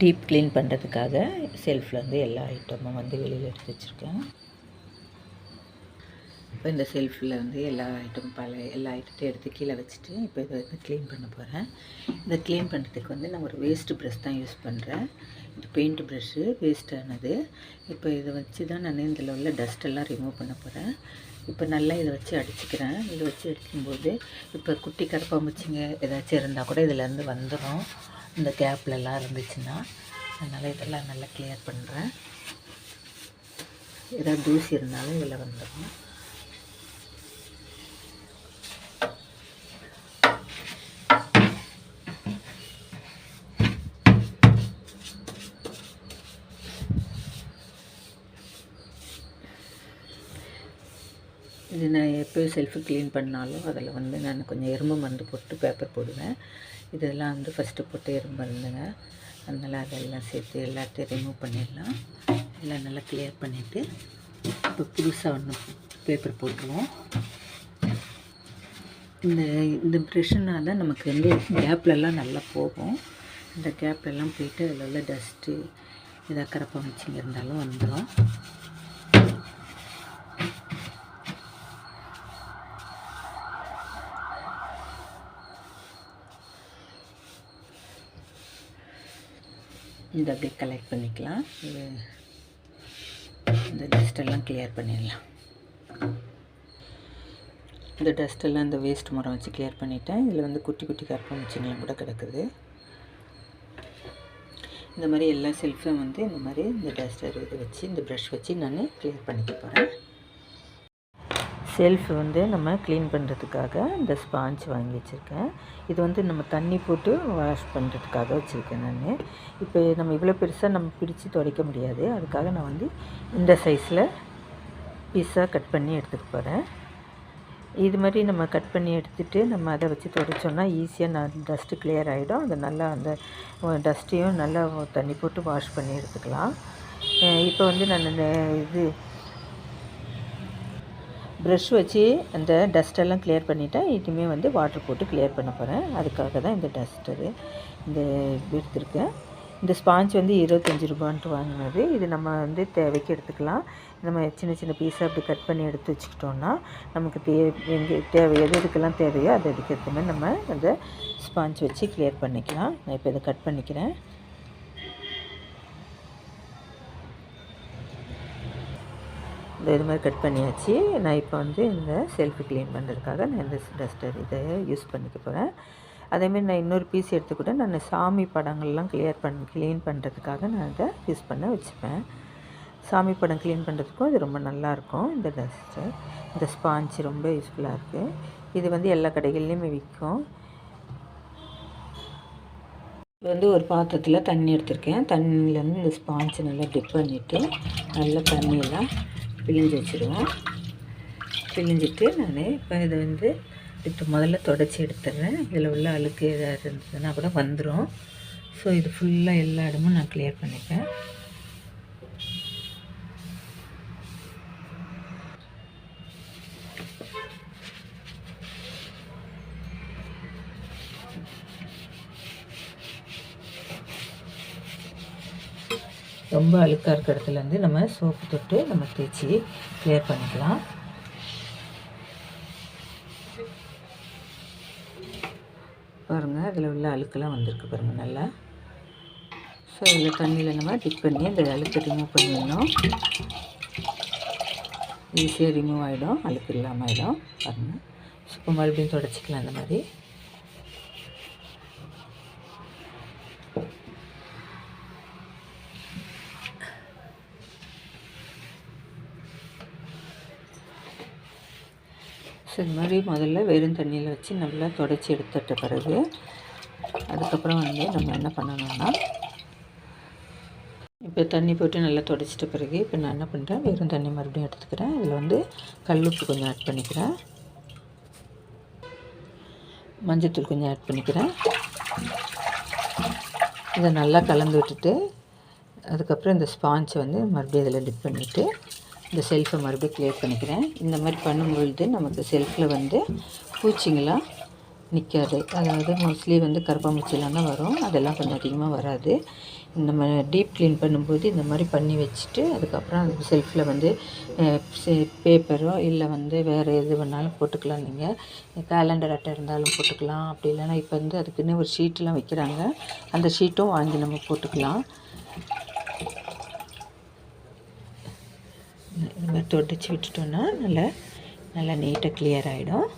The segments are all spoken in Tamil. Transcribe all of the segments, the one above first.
டீப் க்ளீன் பண்ணுறதுக்காக செல்ஃபில் வந்து எல்லா ஐட்டமும் வந்து வெளியில் எடுத்து வச்சுருக்கேன். இப்போ இந்த செல்ஃபில் வந்து எல்லா ஐட்டத்தையும் எடுத்து கீழே வச்சுட்டு இப்போ இதை வந்து க்ளீன் பண்ண போகிறேன். இதை க்ளீன் பண்ணுறதுக்கு வந்து நான் ஒரு வேஸ்ட்டு ப்ரஷ் தான் யூஸ் பண்ணுறேன். இது பெயிண்ட் ப்ரஷ்ஷு வேஸ்ட்டானது. இப்போ இதை வச்சு தான் நான் இதில் உள்ள டஸ்ட்டெல்லாம் ரிமூவ் பண்ண போகிறேன். இப்போ நல்லா இதை வச்சு அடிச்சுக்கிறேன். இதை வச்சு அடிக்கும்போது இப்போ குட்டி கரப்பாம்பூச்சிங்க ஏதாச்சும் இருந்தால் கூட இதிலேருந்து வந்துடும். இந்த கேப்லலாம் இருந்துச்சுன்னா அதனால் இதெல்லாம் நல்லா கிளியர் பண்ணுறேன். ஏதாவது தூசி இருந்தாலும் இதில் வந்துடும். இது நான் எப்போயும் செல்ஃபு க்ளீன் பண்ணாலும் அதில் வந்து நான் கொஞ்சம் எறும்பு மருந்து போட்டு பேப்பர் போடுவேன். இதெல்லாம் வந்து ஃபஸ்ட்டு போட்டு எறும்பு மருந்துங்க. அதனால் அதெல்லாம் சேர்த்து எல்லாத்தையும் ரிமூவ் பண்ணிடலாம். எல்லாம் நல்லா கிளியர் பண்ணிவிட்டு இப்போ புதுசாக ஒன்று பேப்பர் போட்டுருவோம். இந்த ப்ரெஷ்ஷுனால் நமக்கு வந்து கேப்லலாம் நல்லா போகும். இந்த கேப்லலாம் போயிட்டு அதில் உள்ள டஸ்ட்டு எதாவது கரப்பாம்பூச்சிங்க இருந்தாலும் வந்துடும். இதை அப்படியே கலெக்ட் பண்ணிக்கலாம். இந்த டஸ்ட்டெல்லாம் கிளியர் பண்ணிடலாம். இந்த டஸ்ட்டெல்லாம் இந்த வேஸ்ட் மரம் வச்சு கிளியர் பண்ணிட்டேன். இதில் வந்து குட்டி குட்டி கரப்பாம்பூச்சிங்கெல்லாம் கூட கிடக்குது. இந்த மாதிரி எல்லா செல்ஃபும் வந்து இந்த மாதிரி இந்த டஸ்டர் இது வச்சு இந்த ப்ரஷ் வச்சு நான் கிளியர் பண்ணிக்க போகிறேன். செல்ஃப் வந்து நம்ம க்ளீன் பண்ணுறதுக்காக இந்த ஸ்பாஞ்ச் வாங்கி வச்சுருக்கேன். இது வந்து நம்ம தண்ணி போட்டு வாஷ் பண்ணுறதுக்காக வச்சுருக்கேன் நான். இப்போ நம்ம இவ்வளோ பெருசாக நம்ம பிடிச்சி துடைக்க முடியாது. அதுக்காக நான் வந்து இந்த சைஸில் பீஸாக கட் பண்ணி எடுத்துகிட்டு போகிறேன். இது மாதிரி நம்ம கட் பண்ணி எடுத்துகிட்டு நம்ம அதை வச்சு துடைச்சோன்னா ஈஸியாக டஸ்ட்டு கிளியர் ஆகிடும். அது நல்லா அந்த டஸ்ட்டையும் நல்லா தண்ணி போட்டு வாஷ் பண்ணி எடுத்துக்கலாம். இப்போ வந்து நான் இது ப்ரஷ் வச்சு அந்த டஸ்ட்டெல்லாம் கிளியர் பண்ணிவிட்டேன். இனிமேல் வந்து வாட்டர் போட்டு கிளியர் பண்ண போகிறேன். அதுக்காக தான் இந்த டஸ்டரு இந்த எடுத்துருக்கேன். இந்த ஸ்பாஞ்ச் வந்து 25 ரூபான்ட்டு வாங்கினது. இது நம்ம வந்து தேவைக்கு எடுத்துக்கலாம். நம்ம சின்ன சின்ன பீஸாக அப்படி கட் பண்ணி எடுத்து வச்சுக்கிட்டோன்னா நமக்கு எதுக்கெல்லாம் தேவையோ அது எடுக்கிறது மாதிரி நம்ம அந்த ஸ்பாஞ்ச் வச்சு கிளியர் பண்ணிக்கலாம். நான் இப்போ இதை கட் பண்ணிக்கிறேன். இது மாதிரி கட் பண்ணியாச்சு. நான் இப்போ வந்து இந்த செல்ஃபு க்ளீன் பண்ணுறதுக்காக நான் இந்த டஸ்டர் இதை யூஸ் பண்ணிக்க போகிறேன். அதேமாரி நான் இன்னொரு பீஸ் எடுத்து கூட நான் சாமி படங்கள்லாம் க்ளீன் பண்ணுறதுக்காக நான் இதை யூஸ் பண்ண வச்சுப்பேன். சாமி படம் க்ளீன் பண்ணுறதுக்கும் இது ரொம்ப நல்லாயிருக்கும். இந்த டஸ்டர் இந்த ஸ்பாஞ்ச் ரொம்ப யூஸ்ஃபுல்லாக இருக்குது. இது வந்து எல்லா கடைகள்லேயுமே விற்கும். வந்து ஒரு பாத்திரத்தில் தண்ணி எடுத்திருக்கேன். தண்ணியிலேருந்து இந்த ஸ்பாஞ்சை நல்லா டிப் பண்ணிவிட்டு நல்லா தண்ணியெல்லாம் பிழிஞ்சு வச்சுருவோம். பிழிஞ்சிட்டு நான் இப்போ இதை வந்து இப்போ முதல்ல தொடச்சி எடுத்துடுறேன். இதில் உள்ள அழுக்கு ஏதாவது இருந்ததுன்னா கூட வந்துடும். ஸோ இது ஃபுல்லாக எல்லா இடமும் நான் கிளியர் பண்ணிப்பேன். ரொம்ப அழுக்காக இருக்கிற இடத்துலேருந்து நம்ம சோப்பு தொட்டு நம்ம தேய்ச்சி கிளியர் பண்ணிக்கலாம். பாருங்கள் அதில் உள்ள அழுக்கெல்லாம் வந்திருக்கு பாருங்கள் நல்லா. ஸோ இதில் தண்ணியில் நம்ம டிப் பண்ணி இந்த அழுக்கை ரிமூவ் பண்ணிடணும். ஈஸியாக ரிமூவ் ஆகிடும், அழுக்கு இல்லாமல் ஆகிடும். பாருங்கள். ஸோ இப்போ மறுபடியும் தொடச்சிக்கலாம் இந்த மாதிரி. ஸோ இது மாதிரி முதல்ல வெறும் தண்ணியில் வச்சு நல்லா துடைச்சி எடுத்துட்ட பிறகு அதுக்கப்புறம் வந்து நம்ம என்ன பண்ணணும்னா இப்போ தண்ணி போட்டு நல்லா துடைச்சிட்ட பிறகு இப்போ நான் என்ன பண்ணுறேன், வெறும் தண்ணி மறுபடியும் எடுத்துக்கிறேன். இதில் வந்து கல்லுப்பு கொஞ்சம் ஆட் பண்ணிக்கிறேன், மஞ்சத்தூள் கொஞ்சம் ஆட் பண்ணிக்கிறேன். இதை நல்லா கலந்து விட்டுட்டு அதுக்கப்புறம் இந்த ஸ்பாஞ்சை வந்து மறுபடியும் இதில் டிப் பண்ணிவிட்டு இந்த செல்ஃபை மறுபடியும் க்ளியர் பண்ணிக்கிறேன். இந்த மாதிரி பண்ணும்பொழுது நமக்கு செல்ஃபில் வந்து பூச்சிங்களாம் நிற்காது. அதாவது மோஸ்ட்லி வந்து கரப்பான்பூச்சிலாம் தான் வரும், அதெல்லாம் கொஞ்சம் அதிகமாக வராது. நம்ம டீப் க்ளீன் பண்ணும்போது இந்த மாதிரி பண்ணி வச்சுட்டு அதுக்கப்புறம் அந்த செல்ஃபில் வந்து பேப்பரோ இல்லை வந்து வேறு எது வேணாலும் போட்டுக்கலாம். நீங்கள் கேலண்டர் அட்டை இருந்தாலும் போட்டுக்கலாம். அப்படி இல்லைன்னா இப்போ வந்து அதுக்குன்னு ஒரு ஷீட்டெலாம் வைக்கிறாங்க, அந்த ஷீட்டும் வாங்கி நம்ம போட்டுக்கலாம். இந்த மாதிரி தொடச்சி விட்டுட்டோன்னா நல்லா நீட்டாக கிளியர் ஆகிடும்.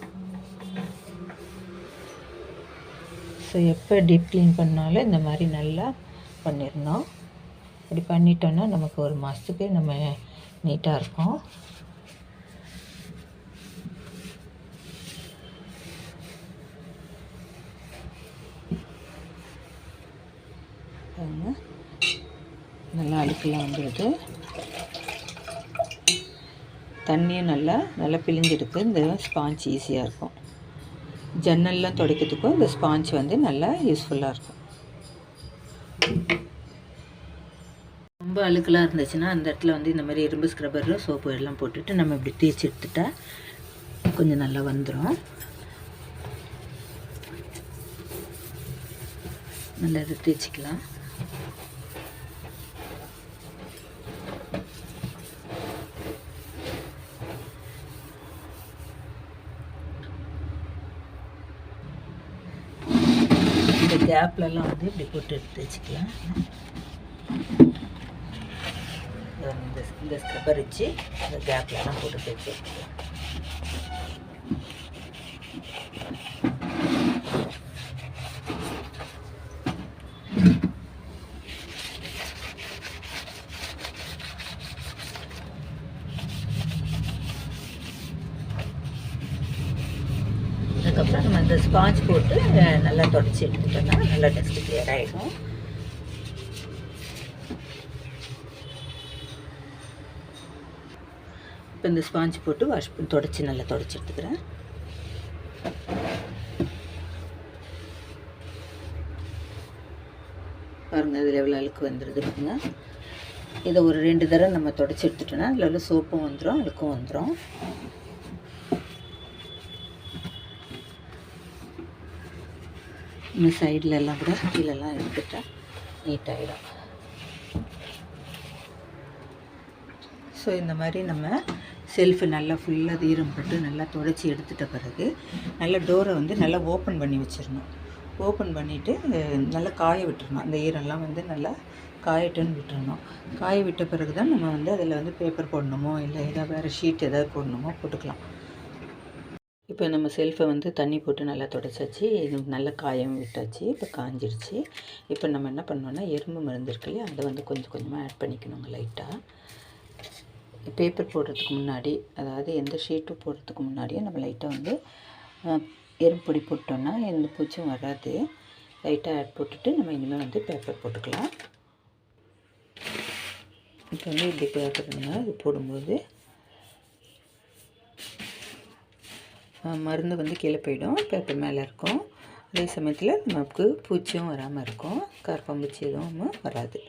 ஸோ எப்போ டீப் க்ளீன் பண்ணாலும் இந்த மாதிரி நல்லா பண்ணிடணும். இப்படி பண்ணிட்டோன்னா நமக்கு ஒரு மாதத்துக்கு நம்ம நீட்டாக இருக்கும். நல்லா அழுக்கெல்லாம் வந்துடுது. தண்ணியும் நல்லா பிழிஞ்செடுக்கு இந்த ஸ்பாஞ்ச் ஈஸியாக இருக்கும். ஜன்னல்லாம் துடைக்கிறதுக்கும் இந்த ஸ்பாஞ்ச் வந்து நல்லா யூஸ்ஃபுல்லாக இருக்கும். ரொம்ப அழுக்கெல்லாம் இருந்துச்சுன்னா அந்த இடத்துல வந்து இந்த மாதிரி இரும்பு ஸ்க்ரப்பரும் சோப்பு எல்லாம் போட்டுட்டு நம்ம இப்படி தேய்ச்சி எடுத்துட்டா கொஞ்சம் நல்லா வந்துடும். நல்லா இதை தேய்ச்சிக்கலாம். இந்த கேப்லலாம் வந்து இப்படி போட்டு எடுத்து வச்சுக்கலாம். இந்த ஸ்க்ரப்பர் வச்சு இந்த கேப்லலாம் போட்டு தேய்ச்சி வச்சுக்கலாம். அதுக்கப்புறம் நம்ம இந்த ஸ்பாஞ்ச் போட்டு நல்லா தொடச்சி எடுத்துட்டோம்னா நல்லா டஸ்ட் கிளியர் ஆகிடும். இப்போ இந்த ஸ்பாஞ்ச் போட்டு வாஷ் பண்ணி நல்லா தொடச்சி எடுத்துக்கிறேன். பாருங்கள், இதில் எவ்வளோ அழுக்கு வந்துடுது பாருங்க. இதை ஒரு 2 தடவை நம்ம தொடச்சி எடுத்துட்டோன்னா அதில் உள்ள சோப்பும் வந்துடும், அழுக்கும் வந்துடும். இன்னும் சைடில் எல்லாம் கூட கீழெல்லாம் எடுத்துட்டா நீட்டாகிடும். ஸோ இந்த மாதிரி நம்ம செல்ஃபு நல்லா ஃபுல்லாக ஈரம் போட்டு நல்லா தொடச்சி எடுத்துட்ட பிறகு நல்லா டோரை வந்து நல்லா ஓப்பன் பண்ணி வச்சிடணும். ஓப்பன் பண்ணிவிட்டு நல்லா காய விட்டுறணும். அந்த ஈரம்லாம் வந்து நல்லா காயட்டுன்னு விட்டுறணும். காய விட்ட பிறகு தான் நம்ம வந்து அதில் வந்து பேப்பர் போடணுமோ இல்லை ஏதாவது வேறு ஷீட் ஏதாவது போடணுமோ போட்டுக்கலாம். இப்போ நம்ம செல்ஃபை வந்து தண்ணி போட்டு நல்லா துடைச்சாச்சு, இது நல்லா காயம் விட்டாச்சு. இப்போ காஞ்சிடுச்சு. இப்போ நம்ம என்ன பண்ணோன்னா எறும்பு மருந்து இருக்கு இல்லையா, அதை வந்து கொஞ்சம் கொஞ்சமாக ஆட் பண்ணிக்கணுங்க லைட்டாக. பேப்பர் போடுறதுக்கு முன்னாடி, அதாவது எந்த ஷீட்டும் போடுறதுக்கு முன்னாடியே நம்ம லைட்டாக வந்து எறும்பு பொடி போட்டோன்னா எந்த பூச்சும் வராது. லைட்டாக ஆட் போட்டுட்டு நம்ம இனிமேல் வந்து பேப்பர் போட்டுக்கலாம். இப்போ வந்து இப்படி பேப்பருங்க இது போடும்போது மருந்து வந்து கீழே போயிடும், பேப்பர் மேலே இருக்கும். அதே சமயத்தில் நமக்கு பூச்சியும் வராமல் இருக்கும், கரப்பான்பூச்சி எதுவும் வராது.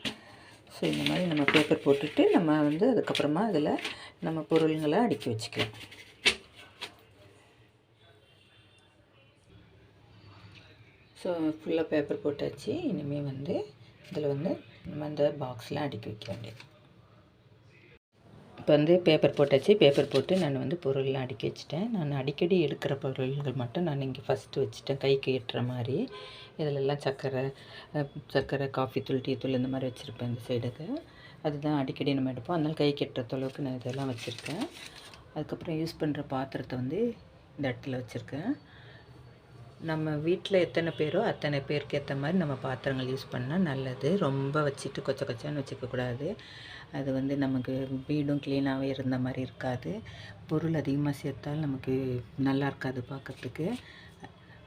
ஸோ இந்த மாதிரி நம்ம பேப்பர் போட்டுட்டு நம்ம வந்து அதுக்கப்புறமா அதில் நம்ம பொருளுங்களை அடுக்கி வச்சுக்கலாம். ஸோ ஃபுல்லாக பேப்பர் போட்டாச்சு. இனிமேல் வந்து இதில் வந்து நம்ம அந்த பாக்ஸ்லாம் அடுக்கி வைக்க வேண்டியது. இப்போ வந்து பேப்பர் போட்டாச்சு. பேப்பர் போட்டு நான் வந்து பொருள்லாம் அடுக்கி வச்சுட்டேன். நான் அடிக்கடி எடுக்கிற பொருள்கள் மட்டும் நான் இங்கே ஃபஸ்ட்டு வச்சுட்டேன், கைக்கு எட்டுற மாதிரி. இதிலெல்லாம் சர்க்கரை, காஃபி தூள், டீ தூள் இந்த மாதிரி வச்சுருப்பேன் இந்த சைடுக்கு. அதுதான் அடிக்கடி நம்ம எடுப்போம். அதனால் கைக்கு எட்டுற அளவுக்கு நான் இதெல்லாம் வச்சுருக்கேன். அதுக்கப்புறம் யூஸ் பண்ணுற பாத்திரத்தை வந்து இந்த இடத்துல வச்சுருக்கேன். நம்ம வீட்டில் எத்தனை பேரோ அத்தனை பேருக்கு ஏற்ற மாதிரி நம்ம பாத்திரங்கள் யூஸ் பண்ணால் நல்லது. ரொம்ப வச்சுட்டு கொச்சன்னு வச்சுக்கக்கூடாது. அது வந்து நமக்கு வீடும் க்ளீனாகவே இருந்த மாதிரி இருக்காது. பொருள் அதிகமாக சேர்த்தால் நமக்கு நல்லா இருக்காது பார்க்குறதுக்கு.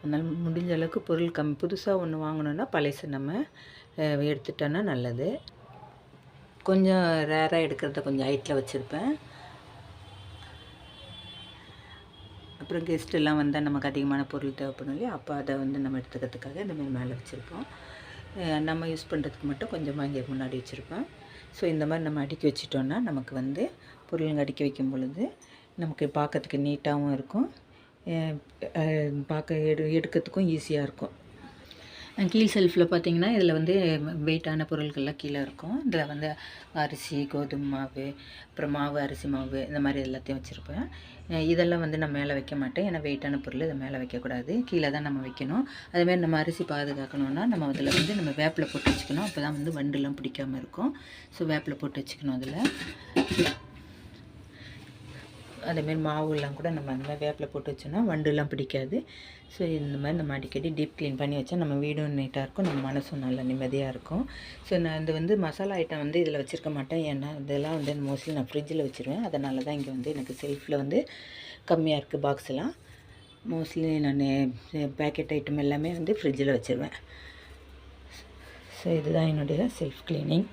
அதனால் முடிஞ்ச அளவுக்கு பொருள் புதுசாக ஒன்று வாங்கணுன்னா பழசு நம்ம எடுத்துட்டோன்னா நல்லது. கொஞ்சம் ரேராக எடுக்கிறத கொஞ்சம் ஹைட்டில் வச்சுருப்பேன். அப்புறம் கெஸ்ட் எல்லாம் வந்தால் நமக்கு அதிகமான பொருள் தேவைப்படும் இல்லையா, அப்போ அதை வந்து நம்ம எடுத்துக்கிறதுக்காக இந்தமாதிரி மேலே வச்சுருப்போம். நம்ம யூஸ் பண்ணுறதுக்கு மட்டும் கொஞ்சமாக இங்கே முன்னாடி வச்சுருப்பேன். ஸோ இந்த மாதிரி நம்ம அடுக்கி வச்சிட்டோன்னா நமக்கு வந்து பொருளுங்க அடுக்கி வைக்கும் பொழுது நமக்கு பார்க்கறதுக்கு நீட்டாகவும் இருக்கும். பார்க்க எடுக்கிறதுக்கும் ஈஸியாக இருக்கும். கீழ் செல்ஃபில் பார்த்தீங்கன்னா இதில் வந்து வெயிட்டான பொருட்கள்லாம் கீழே இருக்கும். இதில் வந்து அரிசி, கோதுமை மாவு, அப்புறம் மாவு, அரிசி மாவு இந்த மாதிரி எல்லாத்தையும் வச்சுருப்பேன். இதெல்லாம் வந்து நான் மேலே வைக்க மாட்டேன். ஏன்னா வெயிட்டான பொருள் இதை மேலே வைக்கக்கூடாது, கீழே தான் நம்ம வைக்கணும். அதேமாதிரி நம்ம அரிசி பாதுகாக்கணுன்னா நம்ம அதில் வந்து நம்ம வேப்பிலை போட்டு வச்சுக்கணும். அப்போ தான் வந்து வண்டுலாம் பிடிக்காமல் இருக்கும். ஸோ வேப்பிலை போட்டு வச்சுக்கணும் அதில். அதேமாரி மாவுலாம் கூட நம்ம அந்த மாதிரி வேப்பில் போட்டு வச்சோன்னா வண்டுலாம் பிடிக்காது. ஸோ இந்த மாதிரி நம்ம அடிக்கடி டீப் க்ளீன் பண்ணி வச்சா நம்ம வீடும் நீட்டாக இருக்கும், நம்ம மனசும் நல்லா நிம்மதியாக இருக்கும். ஸோ நான் இது வந்து மசாலா ஐட்டம் வந்து இதில் வச்சுருக்க மாட்டேன். ஏன்னா இதெல்லாம் வந்து மோஸ்ட்லி நான் ஃப்ரிட்ஜில் வச்சுருவேன். அதனால தான் இங்கே வந்து எனக்கு செல்ஃபில் வந்து கம்மியாக இருக்குது பாக்ஸ்லாம். மோஸ்ட்லி நான் பேக்கெட் ஐட்டம் எல்லாமே வந்து ஃப்ரிட்ஜில் வச்சுருவேன். ஸோ இதுதான் என்னுடைய செல்ஃப் க்ளீனிங்.